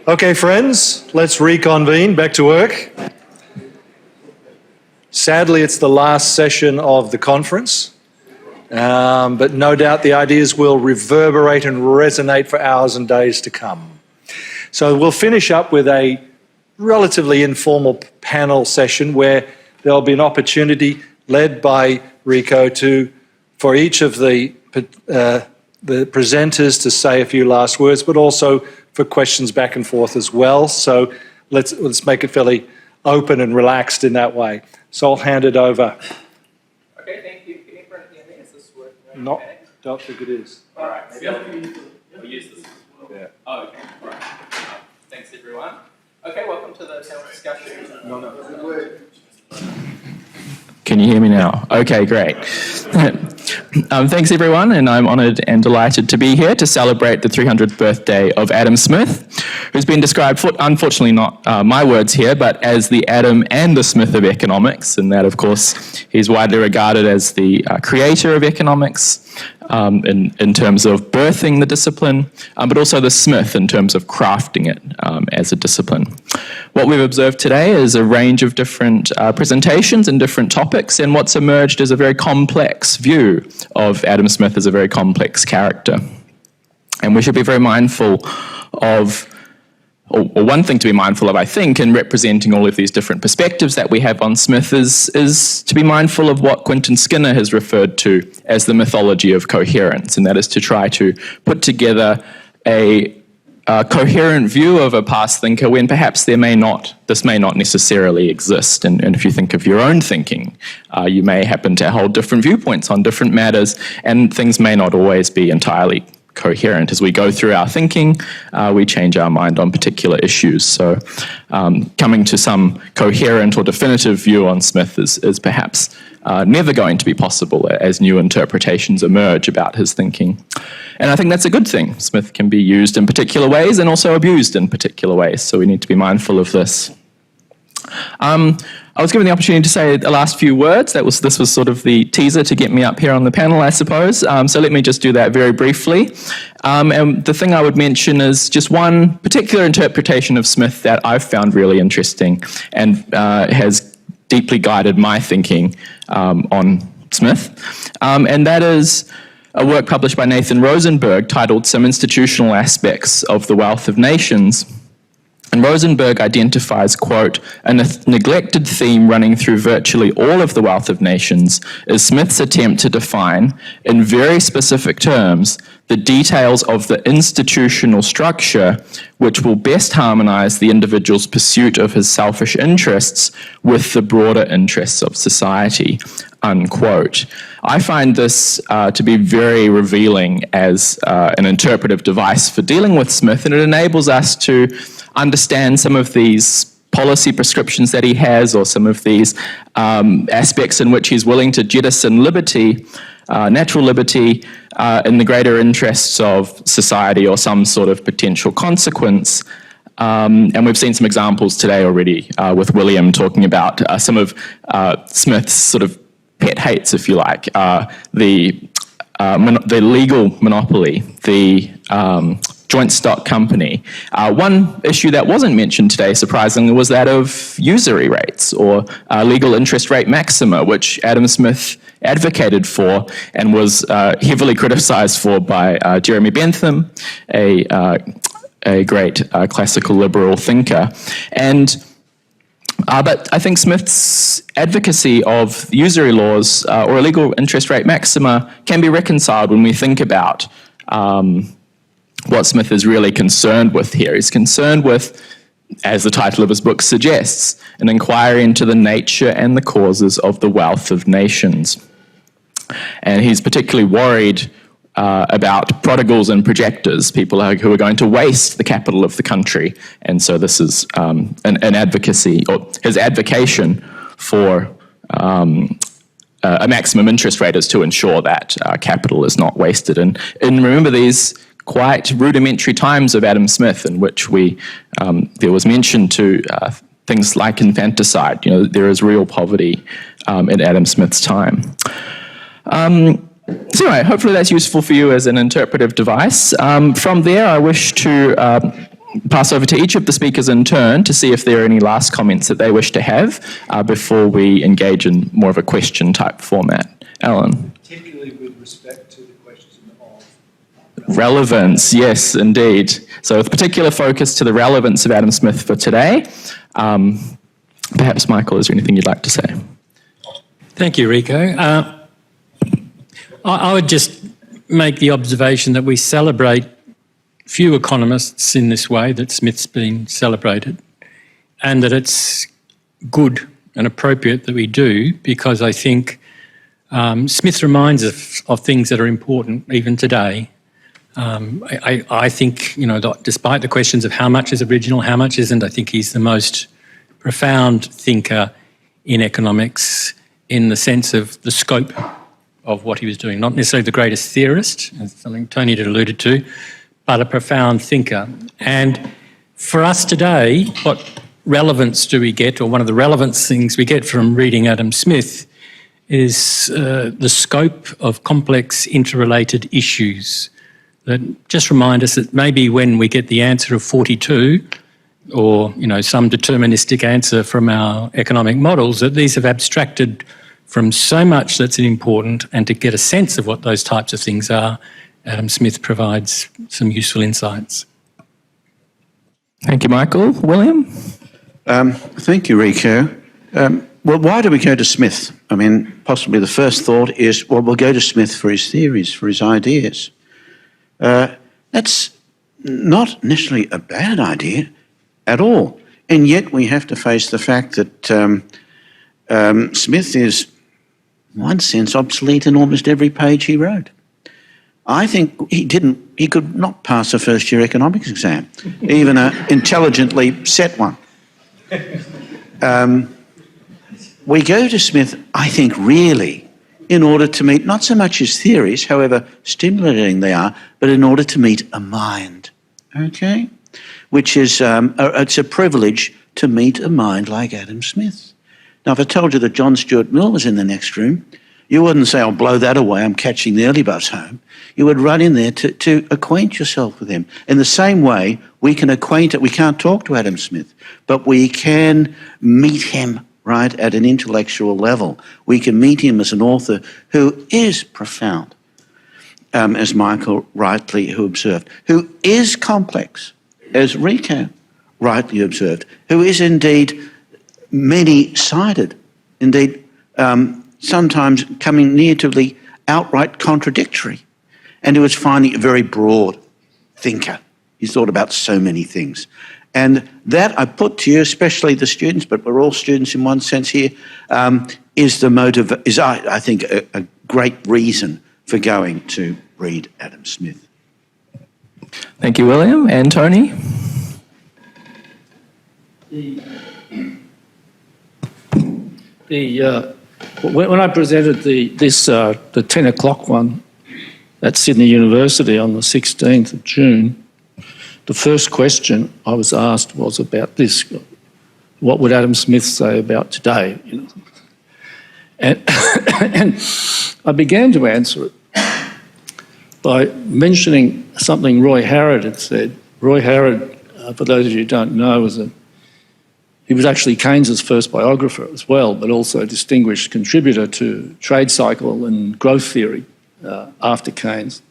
Okay, friends, let's reconvene, back to work. Sadly, it's the last session of the conference, but no doubt the ideas will reverberate and resonate for hours and days to come. So we'll finish up with a relatively informal panel session where there'll be an opportunity led by Rico for each of the presenters to say a few last words, but also for questions back and forth as well. So let's make it fairly open and relaxed in that way. So I'll hand it over. Okay, thank you. Can everyone hear me? Is this working? No, don't think it is. All right, we'll use this as well. Yeah. Oh, okay, all right. Thanks, everyone. Okay, welcome to the panel discussion. Can you hear me now? Okay, great. Thanks, everyone, and I'm honoured and delighted to be here to celebrate the 300th birthday of Adam Smith, who's been described, unfortunately not my words here, but as the Adam and the Smith of economics, and that, of course, he's widely regarded as the creator of economics in terms of birthing the discipline, but also the Smith in terms of crafting it as a discipline. What we've observed today is a range of different presentations and different topics, and what's emerged is a very complex view of Adam Smith as a very complex character. And we should be very mindful of, or one thing to be mindful of, I think, in representing all of these different perspectives that we have on Smith is to be mindful of what Quentin Skinner has referred to as the mythology of coherence, and that is to try to put together a coherent view of a past thinker when perhaps this may not necessarily exist. And if you think of your own thinking, you may happen to hold different viewpoints on different matters, and things may not always be entirely coherent. As we go through our thinking, we change our mind on particular issues. So coming to some coherent or definitive view on Smith is perhaps never going to be possible as new interpretations emerge about his thinking. And I think that's a good thing. Smith can be used in particular ways and also abused in particular ways, so we need to be mindful of this. I was given the opportunity to say the last few words. This was sort of the teaser to get me up here on the panel, I suppose. So let me just do that very briefly. And the thing I would mention is just one particular interpretation of Smith that I've found really interesting and has deeply guided my thinking on Smith. And that is a work published by Nathan Rosenberg titled Some Institutional Aspects of the Wealth of Nations. And Rosenberg identifies, quote, a neglected theme running through virtually all of the wealth of nations is Smith's attempt to define, in very specific terms, the details of the institutional structure which will best harmonize the individual's pursuit of his selfish interests with the broader interests of society, unquote. I find this to be very revealing as an interpretive device for dealing with Smith, and it enables us to understand some of these policy prescriptions that he has, or some of these aspects in which he's willing to jettison liberty, natural liberty, in the greater interests of society or some sort of potential consequence. And we've seen some examples today already with William talking about some of Smith's sort of pet hates, if you like, the legal monopoly, the joint stock company. One issue that wasn't mentioned today, surprisingly, was that of usury rates, or legal interest rate maxima, which Adam Smith advocated for and was heavily criticized for by Jeremy Bentham, a great classical liberal thinker. But I think Smith's advocacy of usury laws or illegal interest rate maxima can be reconciled when we think about what Smith is really concerned with here. He's concerned with, as the title of his book suggests, an inquiry into the nature and the causes of the wealth of nations. And he's particularly worried about prodigals and projectors, people who are going to waste the capital of the country. And so this is an advocacy, or his advocation for a maximum interest rate is to ensure that capital is not wasted. And remember these quite rudimentary times of Adam Smith, in which there was mention to things like infanticide. You know, there is real poverty in Adam Smith's time. So anyway, hopefully that's useful for you as an interpretive device. From there, I wish to pass over to each of the speakers in turn to see if there are any last comments that they wish to have before we engage in more of a question type format. Alan? Particularly with respect to the question of relevance, yes, indeed. So with particular focus to the relevance of Adam Smith for today. Perhaps, Michael, is there anything you'd like to say? Thank you, Rico. I would just make the observation that we celebrate few economists in this way that Smith's been celebrated, and that it's good and appropriate that we do, because I think Smith reminds us of things that are important even today. I think, despite the questions of how much is original, how much isn't, I think he's the most profound thinker in economics in the sense of the scope of what he was doing. Not necessarily the greatest theorist, as something Tony had alluded to, but a profound thinker. And for us today, what relevance do we get, or one of the relevance things we get from reading Adam Smith is the scope of complex interrelated issues that just remind us that maybe when we get the answer of 42, or some deterministic answer from our economic models, that these have abstracted from so much that's important, and to get a sense of what those types of things are, Adam Smith provides some useful insights. Thank you, Michael. William? Thank you, Rico. Well, why do we go to Smith? I mean, possibly the first thought is, well, we'll go to Smith for his theories, for his ideas. That's not necessarily a bad idea at all. And yet we have to face the fact that Smith is, in one sense, obsolete in almost every page he wrote. I think he could not pass a first-year economics exam, even an intelligently set one. We go to Smith, I think, really, in order to meet not so much his theories, however stimulating they are, but in order to meet a mind, okay? Which is, it's a privilege to meet a mind like Adam Smith. Now, if I told you that John Stuart Mill was in the next room, you wouldn't say, I'll blow that away, I'm catching the early bus home. You would run in there to acquaint yourself with him. In the same way, we can't talk to Adam Smith, but we can meet him, right, at an intellectual level. We can meet him as an author who is profound, as Michael rightly observed, who is complex, as Rico rightly observed, who is indeed many-sided, indeed sometimes coming near to the outright contradictory, and who was finally a very broad thinker. He thought about so many things. And that I put to you, especially the students, but we're all students in one sense here, is the motive, I think, a great reason for going to read Adam Smith. Thank you, William. And Tony? When I presented the 10 o'clock one at Sydney University on the 16th of June, the first question I was asked was about this: what would Adam Smith say about today? And I began to answer it by mentioning something Roy Harrod had said. Roy Harrod, for those of you who don't know, he was actually Keynes's first biographer as well, but also a distinguished contributor to trade cycle and growth theory after Keynes.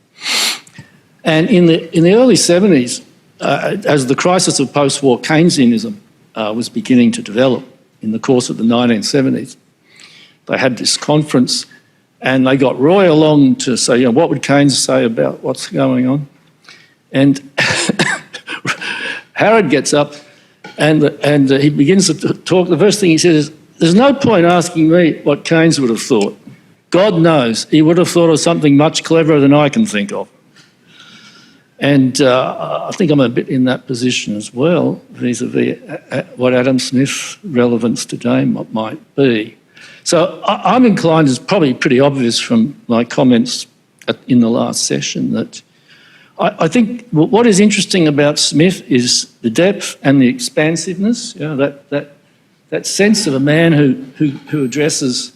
And in the early 70s, as the crisis of post-war Keynesianism was beginning to develop in the course of the 1970s, they had this conference and they got Roy along to say, what would Keynes say about what's going on? And Harrod gets up and he begins to talk. The first thing he says is, there's no point asking me what Keynes would have thought. God knows, he would have thought of something much cleverer than I can think of. And I think I'm a bit in that position as well, vis-a-vis what Adam Smith's relevance today might be. So I'm inclined, it's probably pretty obvious from my comments in the last session, that I think what is interesting about Smith is the depth and the expansiveness, that sense of a man who addresses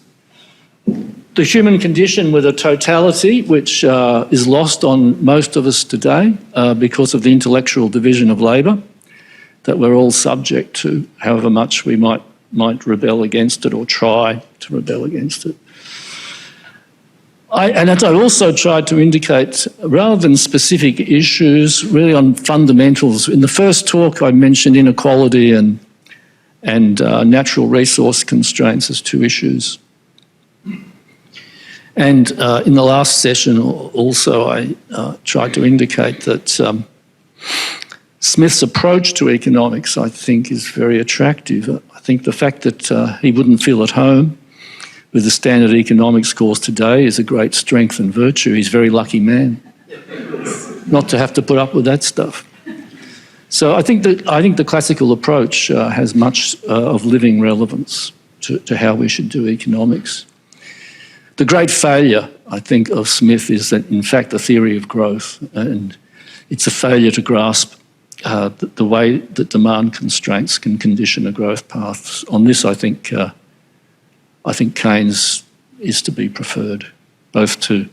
the human condition with a totality which is lost on most of us today because of the intellectual division of labour that we're all subject to, however much we might rebel against it or try to rebel against it. And as I also tried to indicate, rather than specific issues, really on fundamentals. In the first talk, I mentioned inequality and natural resource constraints as two issues. And in the last session also, I tried to indicate that Smith's approach to economics, I think, is very attractive. I think the fact that he wouldn't feel at home with the standard economics course today is a great strength and virtue. He's a very lucky man not to have to put up with that stuff. So I think the classical approach has much of living relevance to how we should do economics. The great failure, I think, of Smith is that, in fact, the theory of growth, and it's a failure to grasp the way that demand constraints can condition a growth path. On this, I think Keynes is to be preferred, both to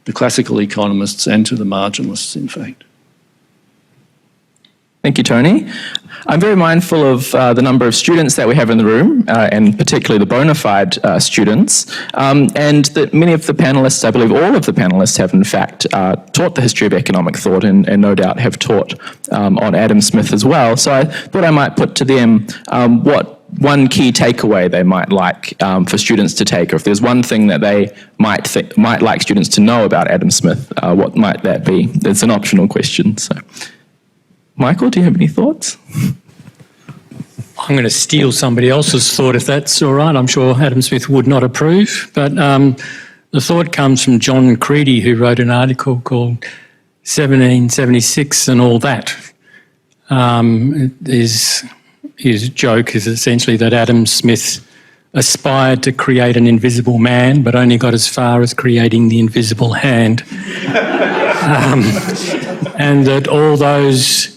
the classical economists and to the marginalists, in fact. Thank you, Tony. I'm very mindful of the number of students that we have in the room, and particularly the bona fide students, and that many of the panellists, I believe all of the panellists, have in fact taught the history of economic thought and no doubt have taught on Adam Smith as well. So I thought I might put to them what one key takeaway they might like for students to take, or if there's one thing that they might like students to know about Adam Smith, what might that be? It's an optional question. So, Michael, do you have any thoughts? I'm going to steal somebody else's thought if that's all right. I'm sure Adam Smith would not approve, but the thought comes from John Creedy, who wrote an article called 1776 and All That. His joke is essentially that Adam Smith aspired to create an invisible man, but only got as far as creating the invisible hand. And that all those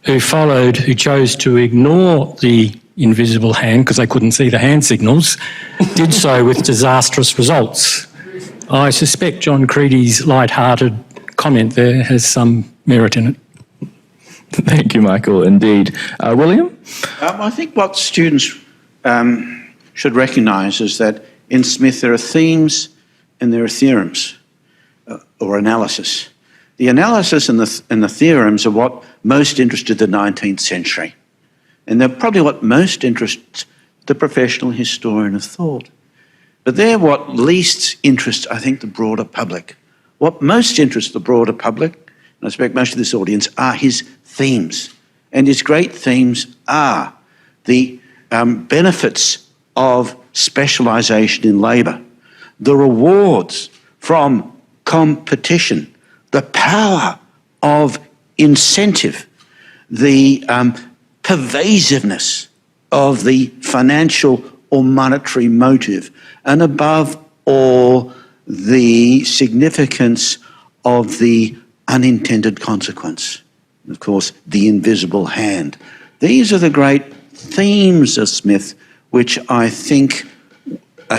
who followed, who chose to ignore the invisible hand because they couldn't see the hand signals, did so with disastrous results. I suspect John Creedy's light-hearted comment there has some merit in it. Thank you, Michael, indeed. William? I think what students should recognise is that in Smith there are themes and there are theorems, or analysis. The analysis and the theorems are what most interested the 19th century, and they're probably what most interests the professional historian of thought. But they're what least interests, I think, the broader public. What most interests the broader public, and I expect most of this audience, are his themes. And his great themes are the benefits of specialisation in labour, the rewards from competition, the power of incentive, the pervasiveness of the financial or monetary motive, and above all, the significance of the unintended consequence. Of course, the invisible hand. These are the great themes of Smith, which I think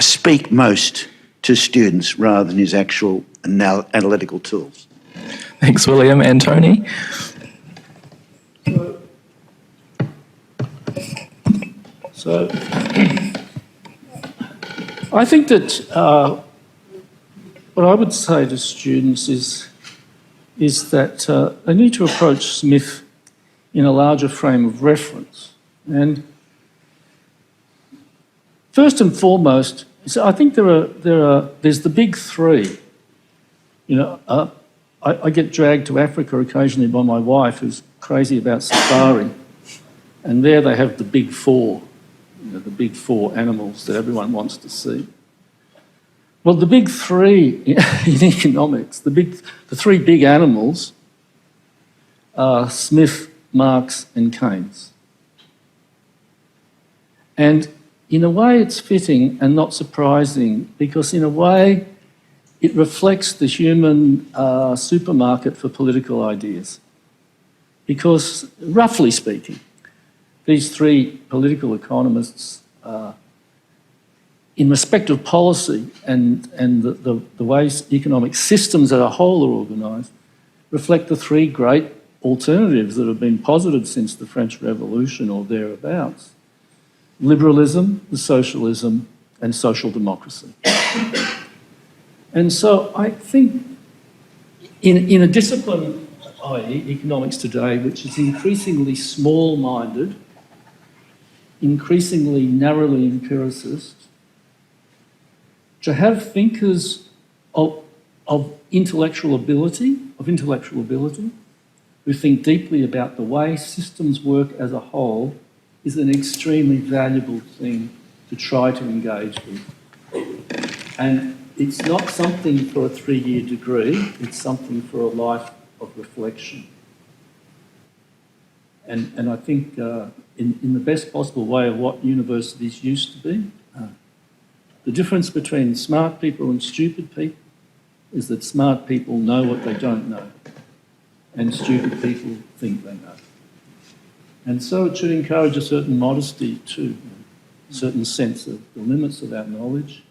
speak most to students rather than his actual analytical tools. Thanks, William. And Tony? So I think that what I would say to students is that they need to approach Smith in a larger frame of reference. And first and foremost, I think there's the big three. You know, I get dragged to Africa occasionally by my wife, who's crazy about safari, and there they have the big four, you know, the big four animals that everyone wants to see. Well, the big three in economics, the three big animals are Smith, Marx and Keynes. And in a way it's fitting and not surprising, because in a way it reflects the human supermarket for political ideas. Because, roughly speaking, these three political economists, in respect of policy and the ways economic systems as a whole are organised, reflect the three great alternatives that have been posited since the French Revolution or thereabouts: liberalism, the socialism, and social democracy. And so I think in a discipline, i.e. economics today, which is increasingly small-minded, increasingly narrowly empiricist, to have thinkers of intellectual ability, who think deeply about the way systems work as a whole, is an extremely valuable thing to try to engage with. And it's not something for a 3-year degree, it's something for a life of reflection. And I think in the best possible way of what universities used to be, the difference between smart people and stupid people is that smart people know what they don't know, and stupid people think they know. And so it should encourage a certain modesty too, a certain sense of the limits of our knowledge,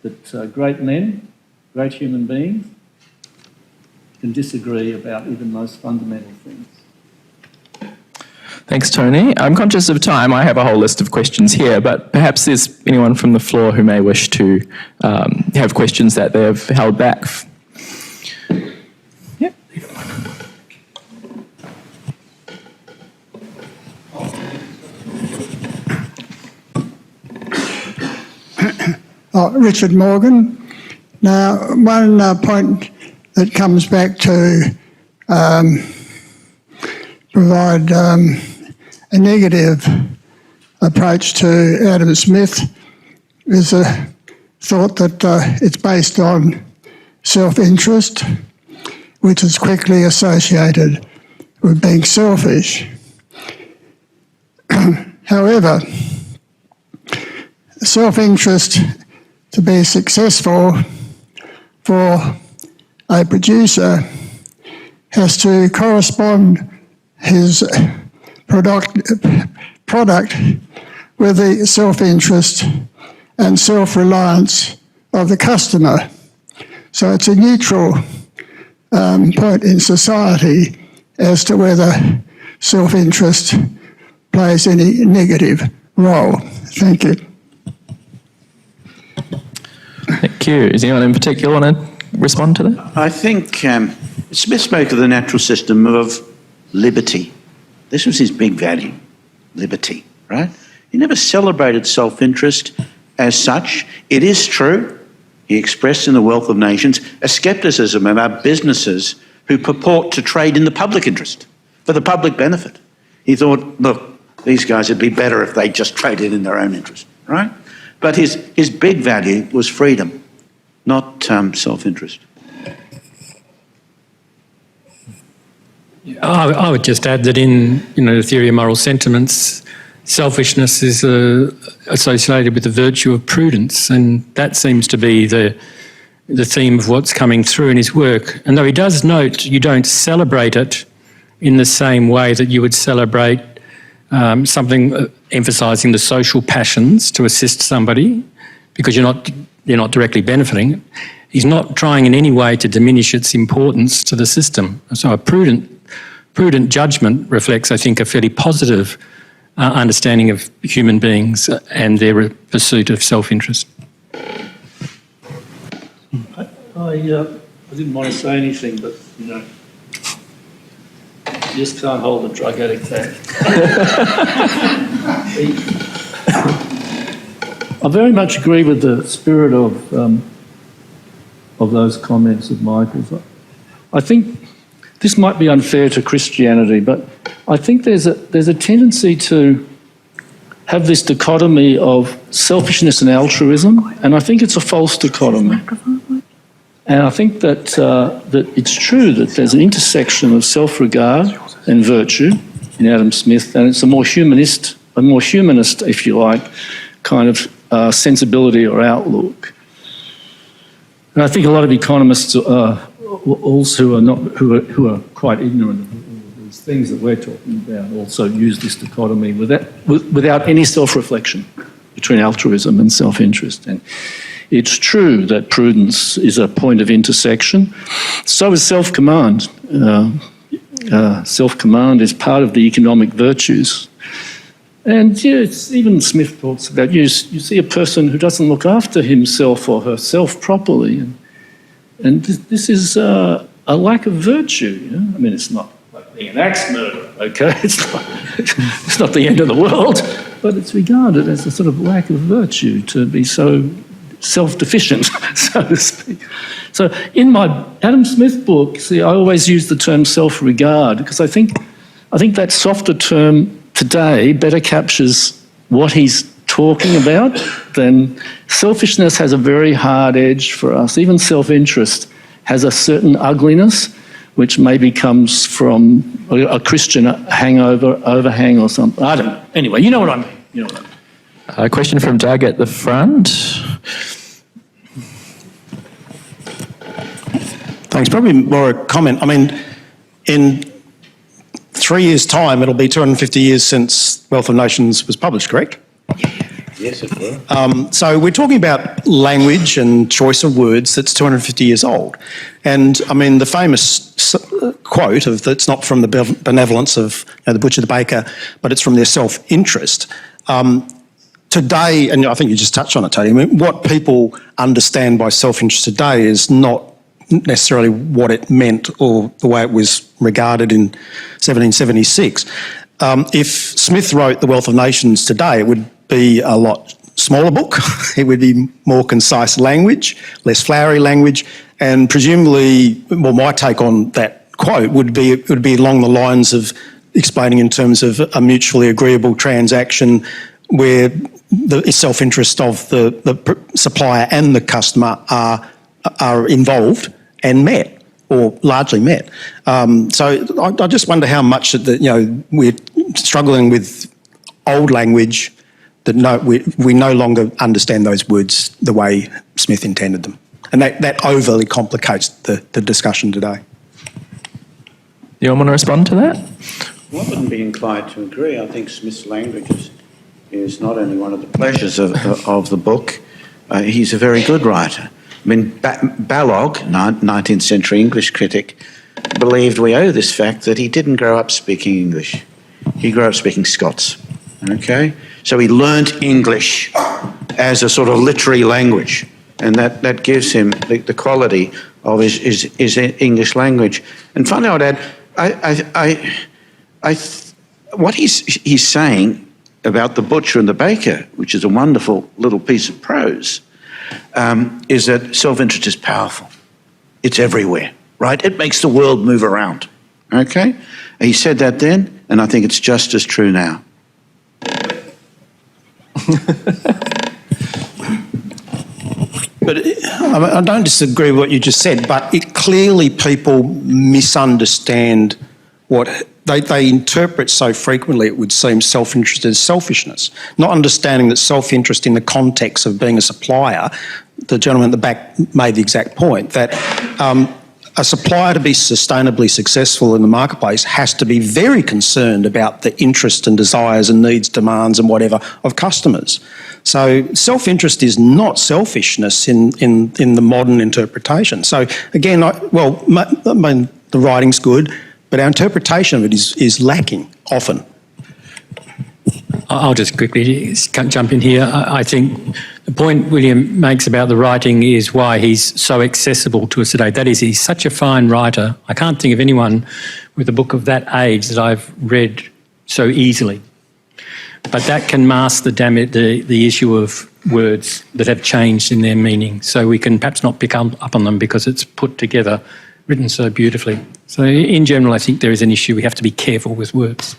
that great men, great human beings, can disagree about even most fundamental things. Thanks, Tony. I'm conscious of time. I have a whole list of questions here, but perhaps there's anyone from the floor who may wish to have questions that they have held back. Yeah. Richard Morgan. Now, one point that comes back to provide a negative approach to Adam Smith is a thought that it's based on self-interest, which is quickly associated with being selfish. However, self-interest, to be successful for a producer, has to correspond his product with the self-interest and self-reliance of the customer. So it's a neutral point in society as to whether self-interest plays any negative role. Thank you. Thank you. Does anyone in particular want to respond to that? I think Smith spoke of the natural system of liberty. This was his big value, liberty, right? He never celebrated self-interest as such. It is true, he expressed in The Wealth of Nations a scepticism about businesses who purport to trade in the public interest, for the public benefit. He thought, look, these guys, it'd be better if they just traded in their own interest, right? But his big value was freedom, not self-interest. I would just add that in the theory of moral sentiments, selfishness is associated with the virtue of prudence, and that seems to be the theme of what's coming through in his work. And though he does note you don't celebrate it in the same way that you would celebrate something emphasising the social passions to assist somebody, because you're not directly benefiting it, he's not trying in any way to diminish its importance to the system. So a prudent judgment reflects, I think, a fairly positive understanding of human beings and their pursuit of self-interest. I didn't want to say anything, but, you just can't hold a drug addict back. I very much agree with the spirit of those comments of Michael's. I think this might be unfair to Christianity, but I think there's a tendency to have this dichotomy of selfishness and altruism, and I think it's a false dichotomy. And I think that that it's true that there's an intersection of self-regard and virtue in Adam Smith, and it's a more humanist, if you like, kind of sensibility or outlook. And I think a lot of economists also who are quite ignorant of all these things that we're talking about also use this dichotomy without any self-reflection between altruism and self-interest. And it's true that prudence is a point of intersection. So is self-command. self-command is part of the economic virtues. And even Smith talks about you see a person who doesn't look after himself or herself properly, and this is a lack of virtue. I mean, it's not like being an axe murderer, okay? It's not the end of the world, but it's regarded as a sort of lack of virtue to be so self-deficient, so to speak. So in my Adam Smith book, see, I always use the term self-regard because I think that softer term today better captures what he's talking about. Then selfishness has a very hard edge for us. Even self-interest has a certain ugliness, which maybe comes from a Christian overhang or something. I don't know. Anyway, you know what I mean. A question from Doug at the front. Thanks. Probably more a comment. I mean, in 3 years' time, it'll be 250 years since Wealth of Nations was published, correct? Yes, it will. So we're talking about language and choice of words that's 250 years old. And, I mean, the famous quote of that's not from the benevolence of the butcher, the baker, but it's from their self-interest. Today, and I think you just touched on it, Tony, I mean, what people understand by self-interest today is not necessarily what it meant or the way it was regarded in 1776. If Smith wrote The Wealth of Nations today, it would be a lot smaller book. It would be more concise language, less flowery language, and presumably, well, my take on that quote would be along the lines of explaining in terms of a mutually agreeable transaction where the self-interest of the supplier and the customer are involved and met, or largely met. So I just wonder how much that we're struggling with old language that we no longer understand those words the way Smith intended them, and that overly complicates the discussion today. You want to respond to that? Well, I wouldn't be inclined to agree. I think Smith's language is not only one of the pleasures of the book, he's a very good writer. I mean, Balog, 19th century English critic, believed we owe this fact that he didn't grow up speaking English. He grew up speaking Scots, okay? So he learnt English as a sort of literary language, and that gives him the quality of his English language. And finally, I would add, what he's saying about the butcher and the baker, which is a wonderful little piece of prose, is that self-interest is powerful. It's everywhere, right? It makes the world move around, okay? He said that then, and I think it's just as true now. But I don't disagree with what you just said, but clearly people misunderstand what they interpret so frequently, it would seem, self-interest as selfishness, not understanding that self-interest in the context of being a supplier. The gentleman at the back made the exact point that a supplier to be sustainably successful in the marketplace has to be very concerned about the interests and desires and needs, demands and whatever of customers. So self-interest is not selfishness in the modern interpretation. So again, the writing's good, but our interpretation of it is lacking often. I'll just quickly jump in here. I think the point William makes about the writing is why he's so accessible to us today. That is, he's such a fine writer. I can't think of anyone with a book of that age that I've read so easily. But that can mask the issue of words that have changed in their meaning. So we can perhaps not pick up on them because it's put together, written so beautifully. So in general, I think there is an issue. We have to be careful with words.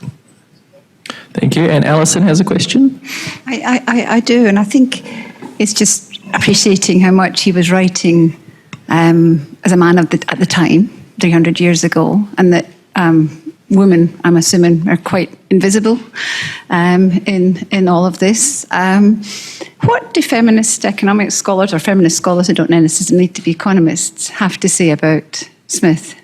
Thank you. And Alison has a question. I do, and I think it's just appreciating how much he was writing as a man at the time, 300 years ago, and that women, I'm assuming, are quite invisible in all of this. What do feminist economics scholars or feminist scholars who don't necessarily need to be economists have to say about Smith?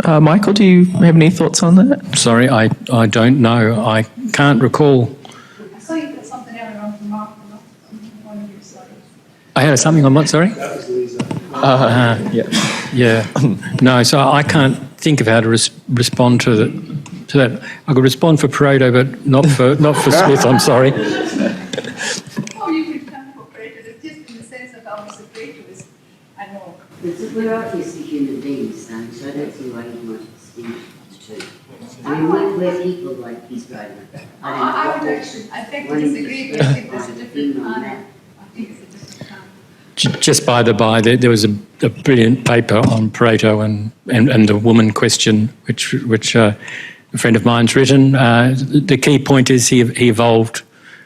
Michael, do you have any thoughts on that? Sorry, I don't know. I can't recall. I saw you put something earlier on from Mark on one of your slides. I had something on what, sorry? Yeah. Yeah. No, so I can't think of how to respond to that. I could respond for Pareto, but not for Smith. I'm sorry. Oh, you could come for Pareto. It's just in the sense of how Mr. Pareto is, I know. We're obviously human beings, so I don't see why you might distinguish the two. I mean, we're people like he's driving. I would actually, I beg to disagree, but I think there's a different manner. I think it's a different manner. Just by the by, there was a brilliant paper on Pareto and the woman question, which a friend of mine's written. The key point is he evolved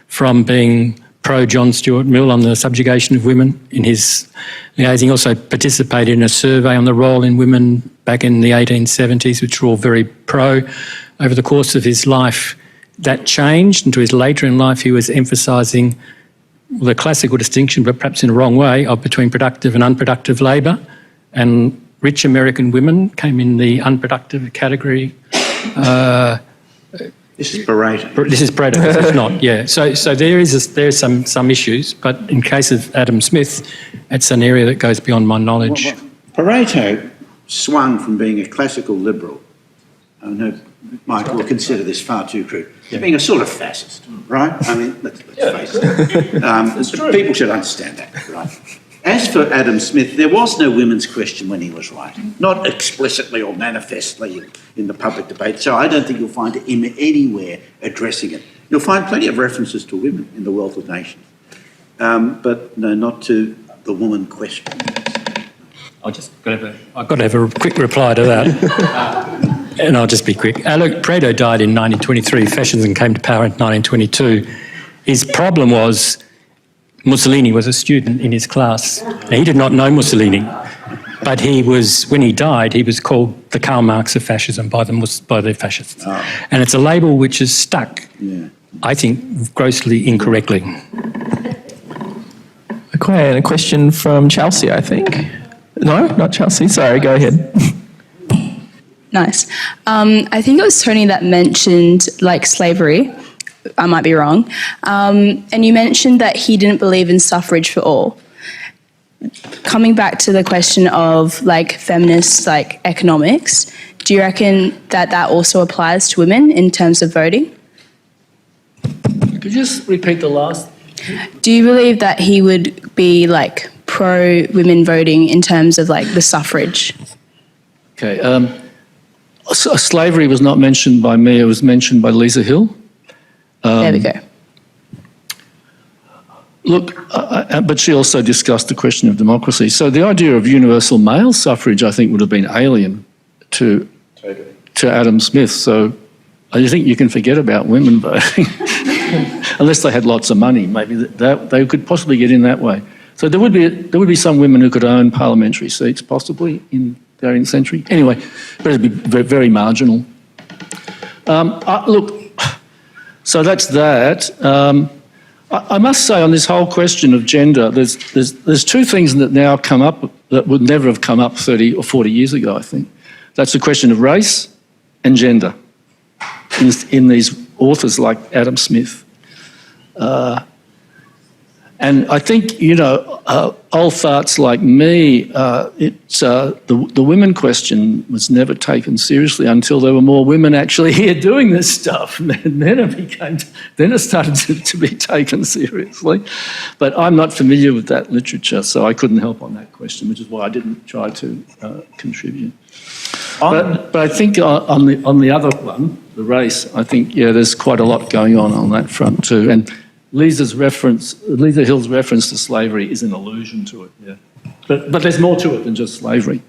from being pro-John Stuart Mill on the subjugation of women in his liaising. He also participated in a survey on the role in women back in the 1870s, which were all very pro. Over the course of his life, that changed. Into his later in life, he was emphasising the classical distinction, but perhaps in a wrong way, of between productive and unproductive labour. And rich American women came in the unproductive category. This is Pareto. This is Pareto. It's not. Yeah. So there's some issues, but in case of Adam Smith, it's an area that goes beyond my knowledge. Pareto swung from being a classical liberal. I know Michael will consider this far too crude. To being a sort of fascist, right? I mean, let's face it. People should understand that, right? As for Adam Smith, there was no women's question when he was writing, not explicitly or manifestly in the public debate, so I don't think you'll find him anywhere addressing it. You'll find plenty of references to women in The Wealth of Nations, but no, not to the woman question. I've got to have a quick reply to that, and I'll just be quick. Look, Pareto died in 1923. Fascism came to power in 1922. His problem was Mussolini was a student in his class. Now, he did not know Mussolini, but when he died, he was called the Karl Marx of fascism by the fascists. Oh. And it's a label which is stuck, I think, grossly incorrectly. Okay, and a question from Chelsea, I think. No, not Chelsea. Sorry, go ahead. Nice. I think it was Tony that mentioned slavery. I might be wrong. And you mentioned that he didn't believe in suffrage for all. Coming back to the question of feminist economics, do you reckon that also applies to women in terms of voting? Could you just repeat the last? Do you believe that he would be pro women voting in terms of the suffrage? Okay. Slavery was not mentioned by me. It was mentioned by Lisa Hill. There we go. Look, but she also discussed the question of democracy. So the idea of universal male suffrage, I think, would have been alien to Adam Smith. So I think you can forget about women voting, unless they had lots of money. Maybe they could possibly get in that way. So there would be some women who could own parliamentary seats, possibly in the 18th century. Anyway, but it'd be very, very marginal. Look. So that's that. I must say on this whole question of gender, there's two things that now come up that would never have come up 30 or 40 years ago, I think. That's the question of race and gender in these authors like Adam Smith. And I think, old farts like me, the women question was never taken seriously until there were more women actually here doing this stuff. And then it started to be taken seriously. But I'm not familiar with that literature, so I couldn't help on that question, which is why I didn't try to contribute. But I think on the other one, the race, I think, there's quite a lot going on that front too. And Lisa Hill's reference to slavery is an allusion to it, But there's more to it than just slavery.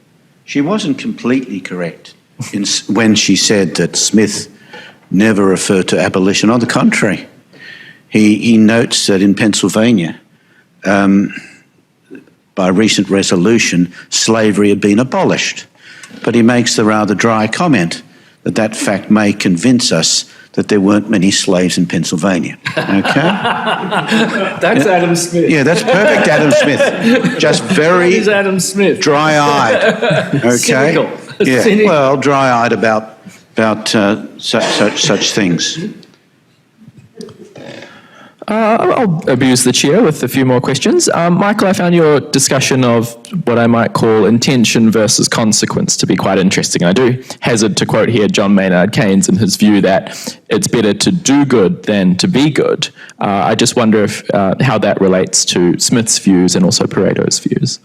She wasn't completely correct when she said that Smith never referred to abolition. On the contrary, he notes that in Pennsylvania, by recent resolution, slavery had been abolished. But he makes the rather dry comment that fact may convince us that there weren't many slaves in Pennsylvania. Okay? That's Adam Smith. Yeah, that's perfect Adam Smith. Just very Adam Smith. Dry-eyed. Okay? Cynical. Yeah. Cynical. Well, dry-eyed about such things. I'll abuse the chair with a few more questions. Michael, I found your discussion of what I might call intention versus consequence to be quite interesting. I do hazard to quote here John Maynard Keynes in his view that it's better to do good than to be good. I just wonder if how that relates to Smith's views and also Pareto's views.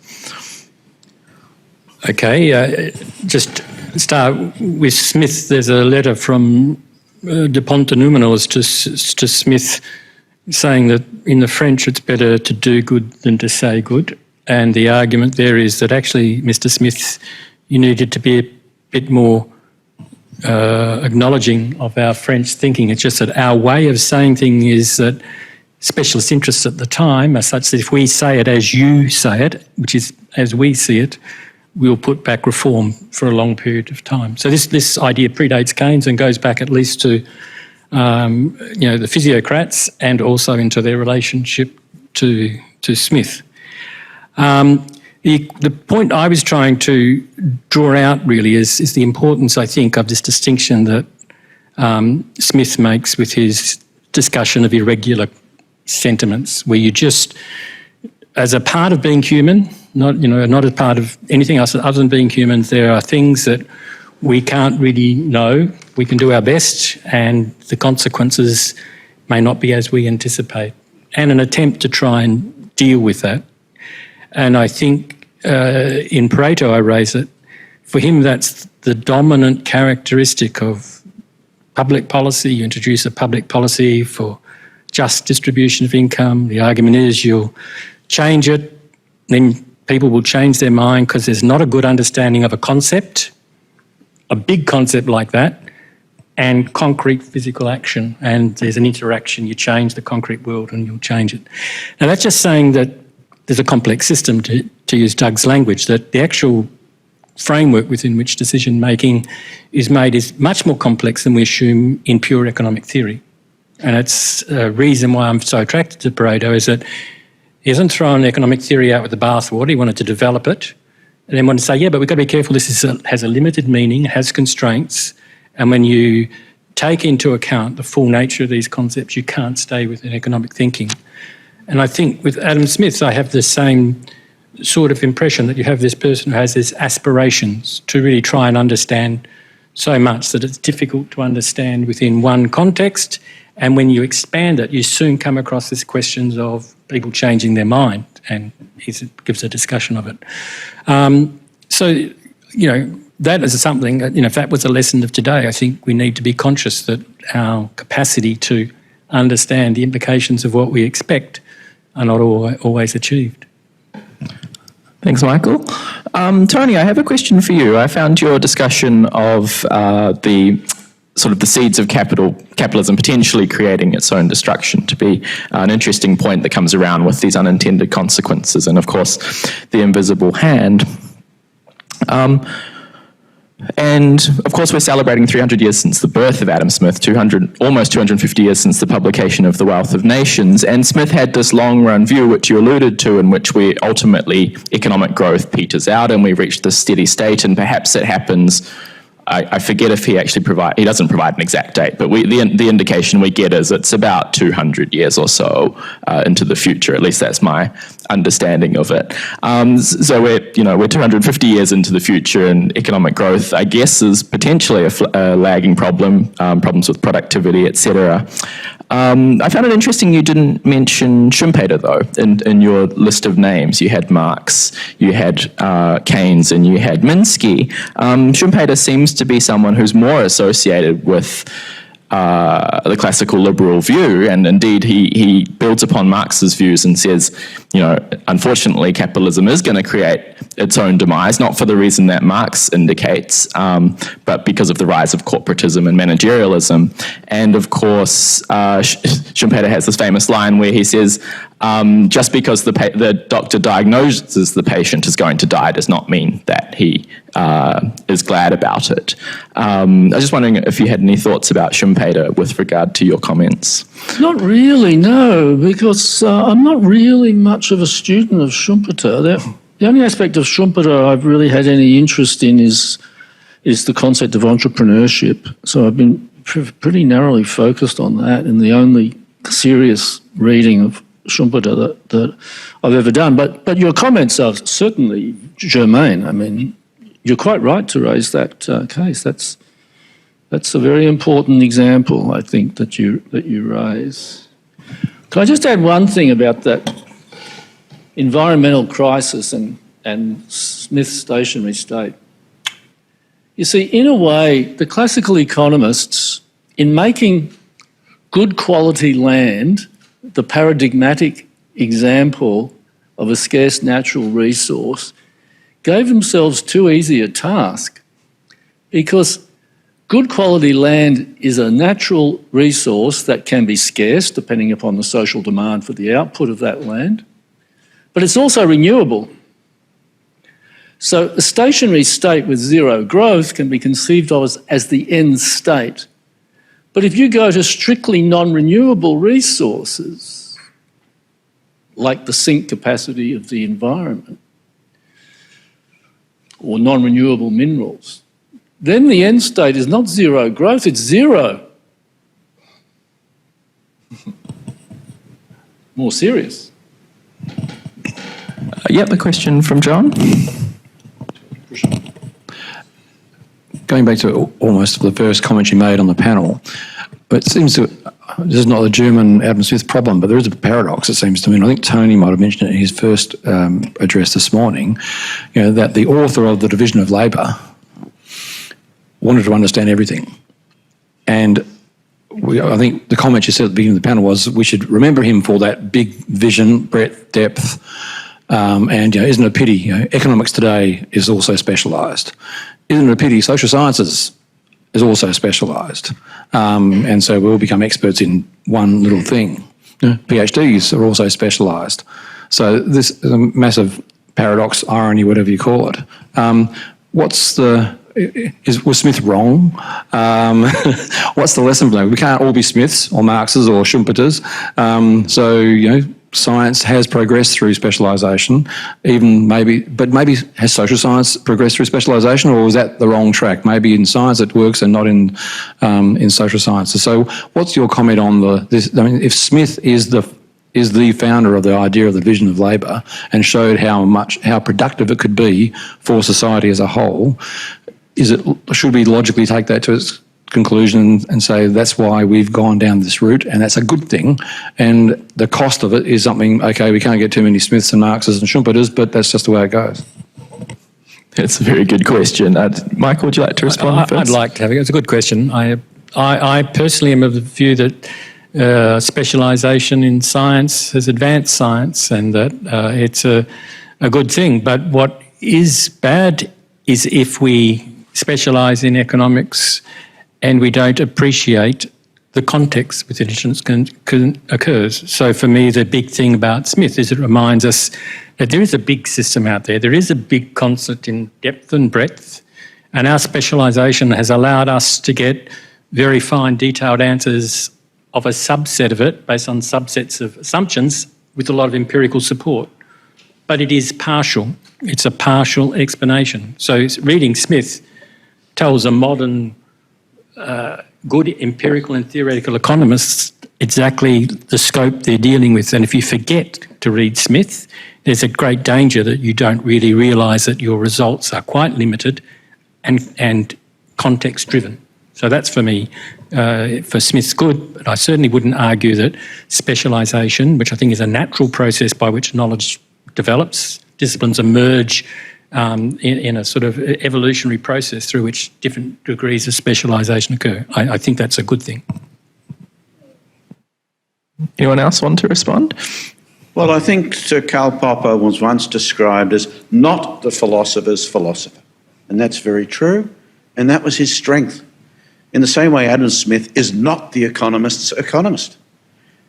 Okay, just start with Smith. There's a letter from De Ponte Numenors to Smith saying that in the French it's better to do good than to say good. And the argument there is that actually, Mr. Smith, you needed to be a bit more acknowledging of our French thinking. It's just that our way of saying things is that specialist interests at the time are such that if we say it as you say it, which is as we see it, we'll put back reform for a long period of time. So this idea predates Keynes and goes back at least to the physiocrats and also into their relationship to Smith. The point I was trying to draw out really is the importance, I think, of this distinction that Smith makes with his discussion of irregular sentiments, where you just, as a part of being human, not as part of anything else other than being human, there are things that we can't really know. We can do our best and the consequences may not be as we anticipate, and an attempt to try and deal with that. And I think in Pareto I raise it, for him that's the dominant characteristic of public policy. You introduce a public policy for just distribution of income. The argument is you'll change it, then people will change their mind because there's not a good understanding of a concept, a big concept like that, and concrete physical action. And there's an interaction. You change the concrete world and you'll change it. Now that's just saying that there's a complex system, to use Doug's language, that the actual framework within which decision making is made is much more complex than we assume in pure economic theory. And it's a reason why I'm so attracted to Pareto is that he hasn't thrown economic theory out with the bathwater. He wanted to develop it and then wanted to say, yeah, but we've got to be careful. This has a limited meaning, has constraints. And when you take into account the full nature of these concepts, you can't stay within economic thinking. And I think with Adam Smith, I have the same sort of impression that you have this person who has these aspirations to really try and understand so much that it's difficult to understand within one context. And when you expand it, you soon come across these questions of people changing their mind, and he gives a discussion of it. That is something that, if that was a lesson of today, I think we need to be conscious that our capacity to understand the implications of what we expect are not always achieved. Thanks, Michael. Tony, I have a question for you. I found your discussion of the seeds of capitalism potentially creating its own destruction to be an interesting point that comes around with these unintended consequences and, of course, the invisible hand. And, of course, we're celebrating 300 years since the birth of Adam Smith, almost 250 years since the publication of The Wealth of Nations. And Smith had this long-run view, which you alluded to, in which we ultimately, economic growth peters out and we reach this steady state, and perhaps it happens. I forget if he actually he doesn't provide an exact date, but the indication we get is it's about 200 years or so into the future. At least that's my understanding of it. So we're 250 years into the future, and economic growth, I guess, is potentially a lagging problem, problems with productivity, etc. I found it interesting you didn't mention Schumpeter, though, in your list of names. You had Marx, you had Keynes, and you had Minsky. Schumpeter seems to be someone who's more associated with the classical liberal view, and indeed he builds upon Marx's views and says, unfortunately capitalism is going to create its own demise, not for the reason that Marx indicates, but because of the rise of corporatism and managerialism. And of course, Schumpeter has this famous line where he says, just because the doctor diagnoses the patient is going to die does not mean that he is glad about it. I was just wondering if you had any thoughts about Schumpeter with regard to your comments. Not really, no, because I'm not really much of a student of Schumpeter. The only aspect of Schumpeter I've really had any interest in is the concept of entrepreneurship. So I've been pretty narrowly focused on that, and the only serious reading of Schumpeter that I've ever done. But your comments are certainly germane. I mean, you're quite right to raise that case. That's a very important example, I think, that you raise. Can I just add one thing about that environmental crisis and Smith's stationary state? You see, in a way, the classical economists, in making good quality land the paradigmatic example of a scarce natural resource, gave themselves too easy a task, because good quality land is a natural resource that can be scarce depending upon the social demand for the output of that land, but it's also renewable. So a stationary state with zero growth can be conceived of as the end state. But if you go to strictly non-renewable resources, like the sink capacity of the environment, or non-renewable minerals, then the end state is not zero growth, it's zero. More serious. Yep, a question from John. Going back to almost the first comment you made on the panel, it seems to, this is not a German Adam Smith problem, but there is a paradox, it seems to me, and I think Tony might have mentioned it in his first address this morning, that the author of the Division of Labour wanted to understand everything. And I think the comment you said at the beginning of the panel was we should remember him for that big vision, breadth, depth, and isn't it a pity, economics today is also specialised. Isn't it a pity social sciences is also specialised? And so we'll become experts in one little thing. PhDs are also specialised. So this is a massive paradox, irony, whatever you call it. Was Smith wrong? What's the lesson from that? We can't all be Smiths or Marxes or Schumpeters. Science has progressed through specialisation, but maybe has social science progressed through specialisation, or was that the wrong track? Maybe in science it works and not in social sciences. So what's your comment on this? I mean, if Smith is the founder of the idea of the division of labour and showed how productive it could be for society as a whole, should we logically take that to its conclusion and say that's why we've gone down this route and that's a good thing, and the cost of it is something, okay, we can't get too many Smiths and Marxes and Schumpeters, but that's just the way it goes? That's a very good question. Michael, would you like to respond first? I'd like to have it. It's a good question. I personally am of the view that specialisation in science has advanced science and that it's a good thing. But what is bad is if we specialise in economics and we don't appreciate the context within which occurs. So for me, the big thing about Smith is it reminds us that there is a big system out there. There is a big concept in depth and breadth, and our specialisation has allowed us to get very fine, detailed answers of a subset of it based on subsets of assumptions with a lot of empirical support. But it is partial. It's a partial explanation. So reading Smith tells a modern good empirical and theoretical economists exactly the scope they're dealing with. And if you forget to read Smith, there's a great danger that you don't really realise that your results are quite limited and context-driven. So that's for me, for Smith's good, but I certainly wouldn't argue that specialisation, which I think is a natural process by which knowledge develops, disciplines emerge in a sort of evolutionary process through which different degrees of specialisation occur. I think that's a good thing. Anyone else want to respond? Well, I think Sir Karl Popper was once described as not the philosopher's philosopher. And that's very true. And that was his strength. In the same way, Adam Smith is not the economist's economist.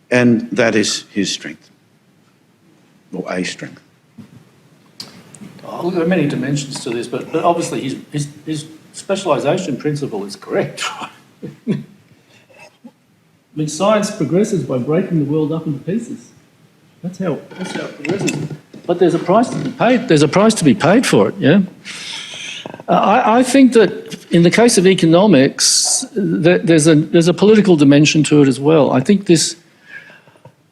And that is his strength, or a strength. Oh, there are many dimensions to this, but obviously his specialisation principle is correct. I mean, science progresses by breaking the world up into pieces. That's how it progresses. But there's a price to be paid. There's a price to be paid for it. Yeah. I think that in the case of economics, there's a political dimension to it as well. I think this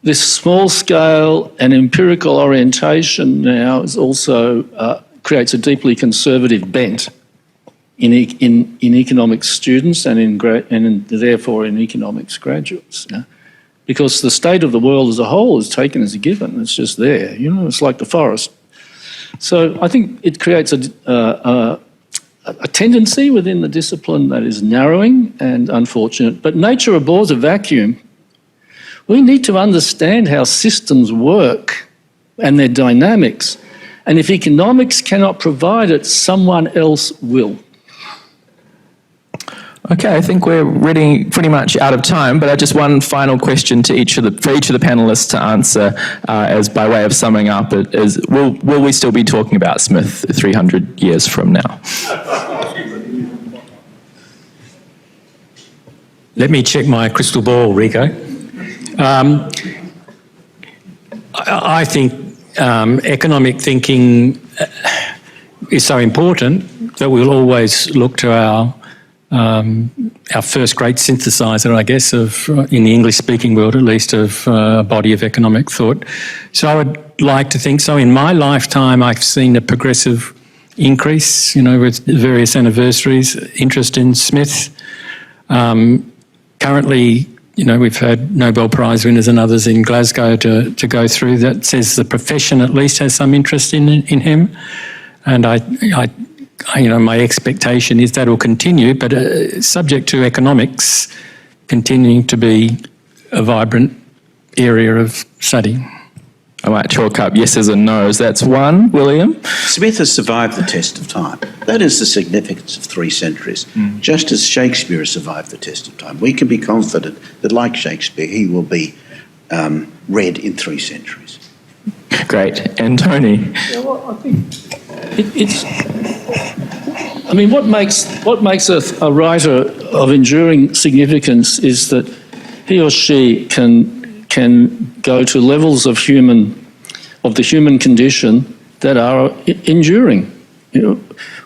this small scale and empirical orientation now is also creates a deeply conservative bent in economics students and therefore in economics graduates. Yeah? Because the state of the world as a whole is taken as a given. It's just there. It's like the forest. So I think it creates a tendency within the discipline that is narrowing and unfortunate. But nature abhors a vacuum. We need to understand how systems work and their dynamics. And if economics cannot provide it, someone else will. Okay, I think we're pretty much out of time, but I just one final question to for each of the panelists to answer, as by way of summing up, is will we still be talking about Smith 300 years from now? Let me check my crystal ball, Rico. I think economic thinking is so important that we'll always look to our first great synthesizer, I guess, in the English-speaking world at least, of a body of economic thought. So I would like to think so. In my lifetime, I've seen a progressive increase, with various anniversaries, interest in Smith. Currently, we've had Nobel Prize winners and others in Glasgow to go through. That says the profession at least has some interest in him. And my expectation is that will continue, but subject to economics continuing to be a vibrant area of study. I might chalk up yeses and nos. That's one. William? Smith has survived the test of time. That is the significance of 3 centuries, just as Shakespeare has survived the test of time. We can be confident that, like Shakespeare, he will be read in 3 centuries. Great. And Tony? Yeah, well, I think it's... I mean, what makes a writer of enduring significance is that he or she can go to levels of the human condition that are enduring.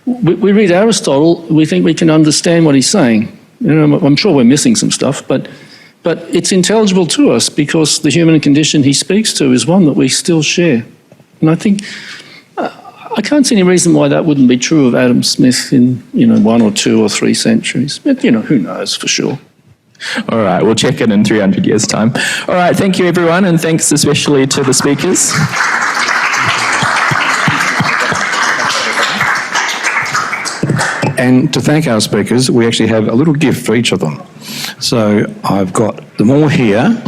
We read Aristotle, we think we can understand what he's saying. I'm sure we're missing some stuff, but it's intelligible to us because the human condition he speaks to is one that we still share. And I think I can't see any reason why that wouldn't be true of Adam Smith in 1 or 2 or 3 centuries. But who knows for sure. All right, we'll check in 300 years' time. All right, thank you, everyone, and thanks especially to the speakers. And to thank our speakers, we actually have a little gift for each of them. So I've got them all here.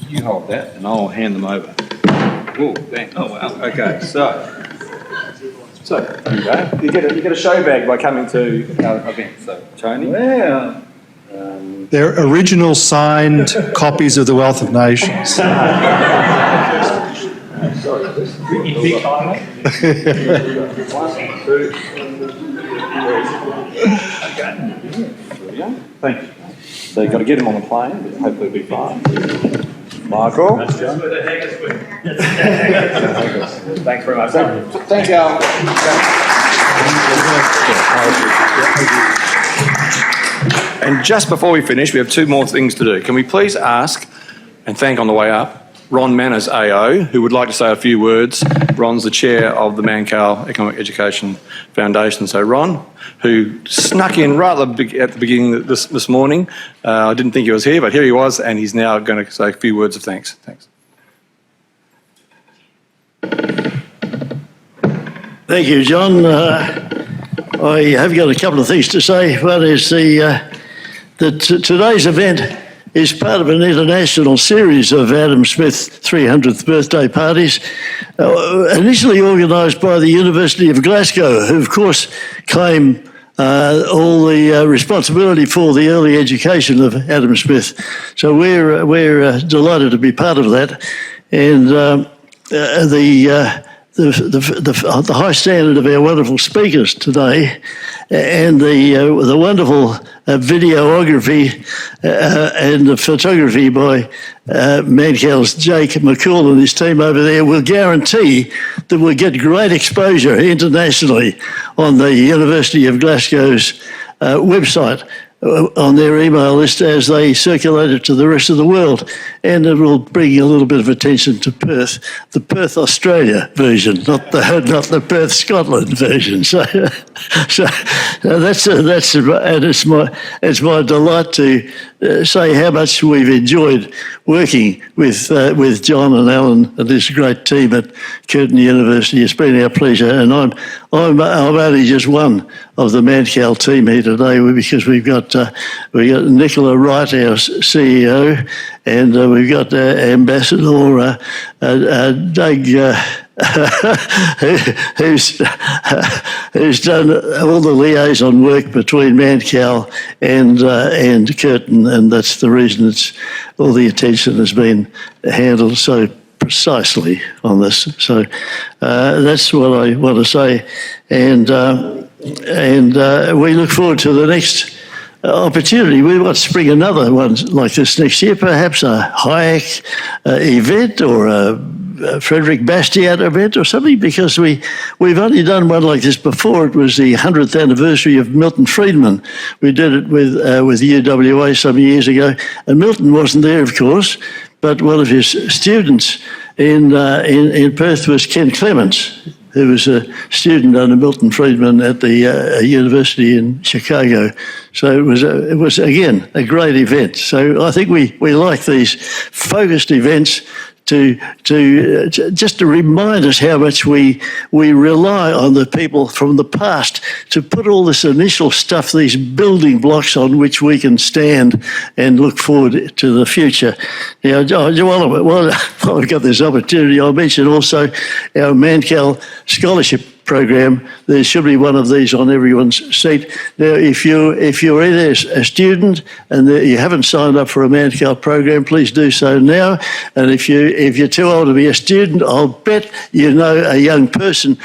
You hold that, and I'll hand them over. Oh, thanks. Oh, wow. Okay, so there you go. You get a show bag by coming to our event. So, Tony. Wow. They're original signed copies of The Wealth of Nations. Sorry, in big time. 1, 2, 3. Thank you. So you've got to get him on the plane, but hopefully it'll be fine. Michael. Thanks very much. Thank you. And just before we finish, we have 2 more things to do. Can we please ask and thank on the way up Ron Manners AO, who would like to say a few words. Ron's the chair of the Mannkal Economic Education Foundation. So Ron, who snuck in rather at the beginning this morning. I didn't think he was here, but here he was, and he's now going to say a few words of thanks. Thanks. Thank you, John. I have got a couple of things to say. One is that today's event is part of an international series of Adam Smith's 300th birthday parties, initially organised by the University of Glasgow, who of course claim all the responsibility for the early education of Adam Smith. So we're delighted to be part of that, and the high standard of our wonderful speakers today, and the wonderful videography and the photography by Mannkal's Jake McCool and his team over there will guarantee that we'll get great exposure internationally on the University of Glasgow's website. on their email list as they circulate it to the rest of the world. And it will bring a little bit of attention to Perth, the Perth, Australia version, not the Perth, Scotland version. So that's and it's my delight to say how much we've enjoyed working with John and Alan and this great team at Curtin University. It's been our pleasure, and I'm only just one of the Mannkal team here today because we've got Nicola Wright, our CEO, and we've got Ambassador Doug, who's done all the liaison work between Mannkal and Curtin, and that's the reason all the attention has been handled so precisely on this. So that's what I want to say, and we look forward to the next opportunity. We might spring another one like this next year, perhaps a Hayek event or a Frederick Bastiat event or something, because we've only done one like this before. It was the 100th anniversary of Milton Friedman. We did it with UWA some years ago, and Milton wasn't there, of course, but one of his students in Perth was Ken Clements, who was a student under Milton Friedman at the university in Chicago. So it was again a great event. So I think we like these focused events to just to remind us how much we rely on the people from the past to put all this initial stuff, these building blocks on which we can stand and look forward to the future. Now, while I've got this opportunity, I'll mention also our Mannkal Scholarship program. There should be one of these on everyone's seat. Now, if you're either a student and you haven't signed up for a Mannkal program, please do so now. And if you're too old to be a student, I'll bet you know a young person.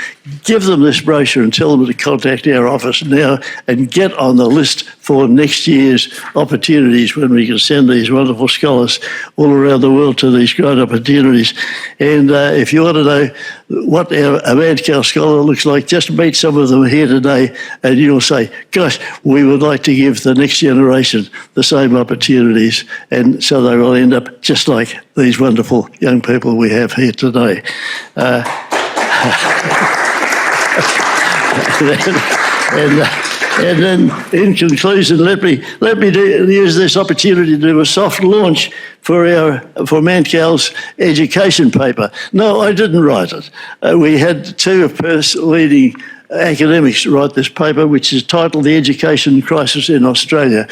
Give them this brochure and tell them to contact our office now and get on the list for next year's opportunities when we can send these wonderful scholars all around the world to these great opportunities. And if you want to know what a Mannkal scholar looks like, just meet some of them here today and you'll say, gosh, we would like to give the next generation the same opportunities, and so they will end up just like these wonderful young people we have here today. And then, in conclusion, let me use this opportunity to do a soft launch for Mannkal's education paper. No, I didn't write it. We had two of Perth's leading academics write this paper, which is titled "The Education Crisis in Australia."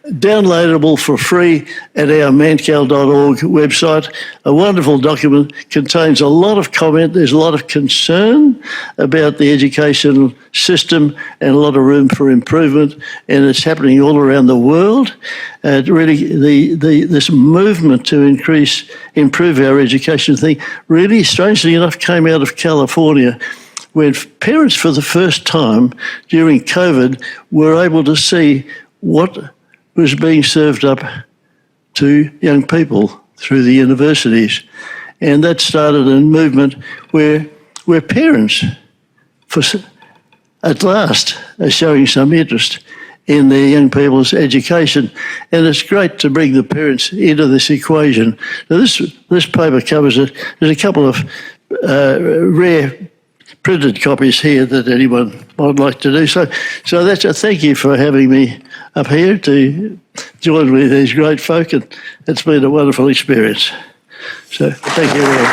Downloadable for free at our mannkal.org website. A wonderful document, contains a lot of comment. There's a lot of concern about the educational system and a lot of room for improvement, and it's happening all around the world. Really, this movement to improve our education thing really, strangely enough, came out of California, when parents for the first time during COVID were able to see what was being served up to young people through the universities. And that started a movement where parents, at last, are showing some interest in their young people's education. And it's great to bring the parents into this equation. Now, this paper covers it. There's a couple of rare printed copies here that anyone might like to do. So that's a thank you for having me up here to join with these great folk, and it's been a wonderful experience. So thank you all.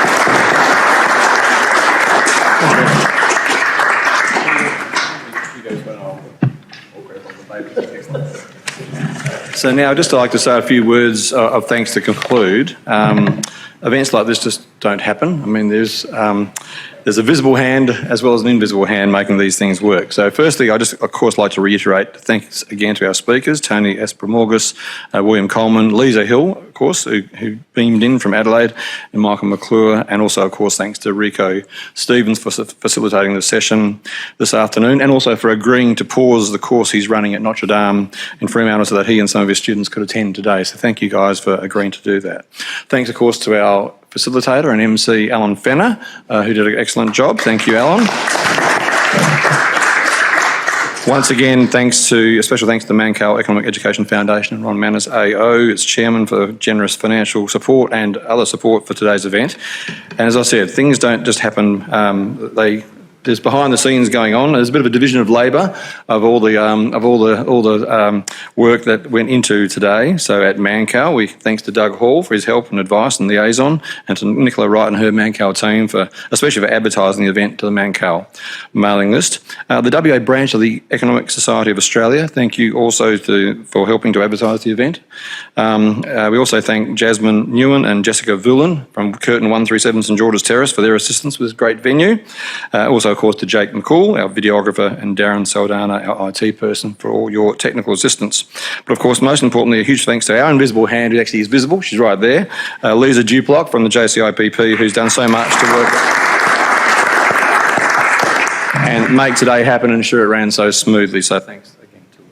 So now I'd just like to say a few words of thanks to conclude. Events like this just don't happen. I mean, there's a visible hand as well as an invisible hand making these things work. So firstly, I just, of course, like to reiterate thanks again to our speakers, Tony Aspromorgus, William Coleman, Lisa Hill, of course, who beamed in from Adelaide, and Michael McClure, and also, of course, thanks to Rico Stevens for facilitating the session this afternoon, and also for agreeing to pause the course he's running at Notre Dame in Fremantle so that he and some of his students could attend today. So thank you guys for agreeing to do that. Thanks, of course, to our facilitator and MC, Alan Fenner, who did an excellent job. Thank you, Alan. Once again, special thanks to the Mannkal Economic Education Foundation and Ron Manners AO, its chairman, for generous financial support and other support for today's event. And as I said, things don't just happen, there's behind the scenes going on. There's a bit of a division of labour of all the work that went into today. So at Mannkal, thanks to Doug Hall for his help and advice and liaison, and to Nicola Wright and her Mannkal team especially for advertising the event to the Mannkal mailing list. The WA branch of the Economic Society of Australia, thank you also for helping to advertise the event. We also thank Jasmine Newen and Jessica Vulan from Curtin 137 St George's Terrace for their assistance with this great venue. Also, of course, to Jake McCool, our videographer, and Darren Saldana, our IT person, for all your technical assistance. But of course, most importantly, a huge thanks to our invisible hand, who actually is visible. She's right there. Lisa Duplock from the JCIPP, who's done so much to work and make today happen and ensure it ran so smoothly. So thanks again to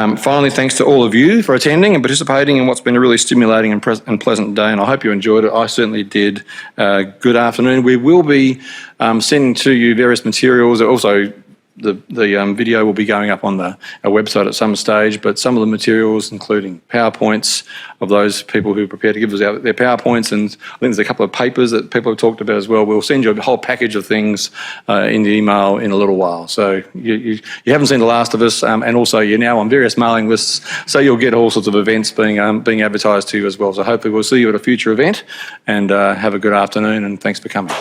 Lisa. Finally, thanks to all of you for attending and participating in what's been a really stimulating and pleasant day, and I hope you enjoyed it. I certainly did. Good afternoon. We will be sending to you various materials. Also, the video will be going up on our website at some stage, but some of the materials, including PowerPoints of those people who prepare to give us out their PowerPoints, and I think there's a couple of papers that people have talked about as well. We'll send you a whole package of things in the email in a little while. So you haven't seen the last of us, and also you're now on various mailing lists, so you'll get all sorts of events being advertised to you as well. So hopefully we'll see you at a future event, and have a good afternoon, and thanks for coming.